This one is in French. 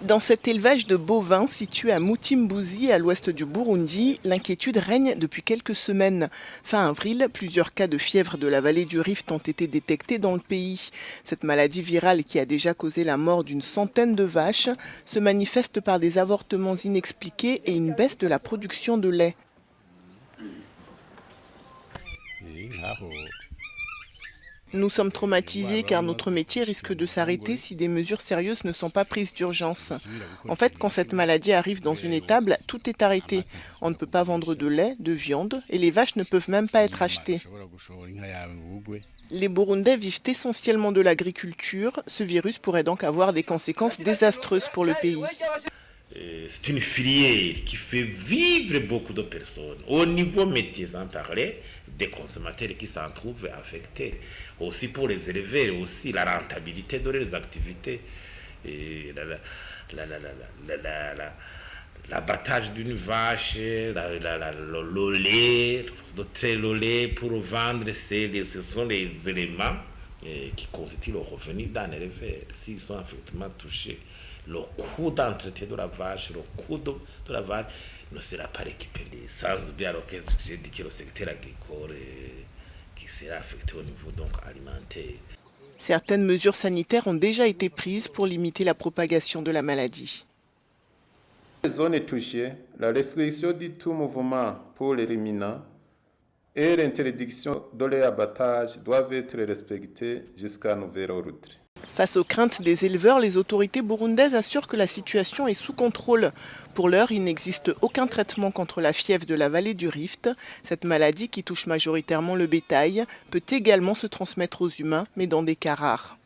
Dans cet élevage de bovins situé à Mutimbuzi, à l'ouest du Burundi, l'inquiétude règne depuis quelques semaines. Fin avril, plusieurs cas de fièvre de la vallée du Rift ont été détectés dans le pays. Cette maladie virale qui a déjà causé la mort d'une centaine de vaches se manifeste par des avortements inexpliqués et une baisse de la production de lait. Nous sommes traumatisés car notre métier risque de s'arrêter si des mesures sérieuses ne sont pas prises d'urgence. En fait, quand cette maladie arrive dans une étable, tout est arrêté. On ne peut pas vendre de lait, de viande et les vaches ne peuvent même pas être achetées. Les Burundais vivent essentiellement de l'agriculture. Ce virus pourrait donc avoir des conséquences désastreuses pour le pays. C'est une filière qui fait vivre beaucoup de personnes. Au niveau métier, sans parler des consommateurs qui s'en trouvent affectés. Aussi pour les éleveurs, aussi la rentabilité de leurs activités. Et l'abattage d'une vache, le lait, le lait pour vendre, ce sont les éléments qui constituent le revenu d'un éleveur. S'ils sont effectivement touchés, le coût d'entretien de la vache, le coût de la vache ne sera pas récupéré. Sans oublier alors que j'ai dit que le secteur agricole qui sera affecté au niveau donc alimentaire. Certaines mesures sanitaires ont déjà été prises pour limiter la propagation de la maladie. Les zones touchées, la restriction de tout mouvement pour les ruminants et l'interdiction de l'abattage doivent être respectées jusqu'à nouvel ordre. Face aux craintes des éleveurs, les autorités burundaises assurent que la situation est sous contrôle. Pour l'heure, il n'existe aucun traitement contre la fièvre de la vallée du Rift. Cette maladie, qui touche majoritairement le bétail, peut également se transmettre aux humains, mais dans des cas rares.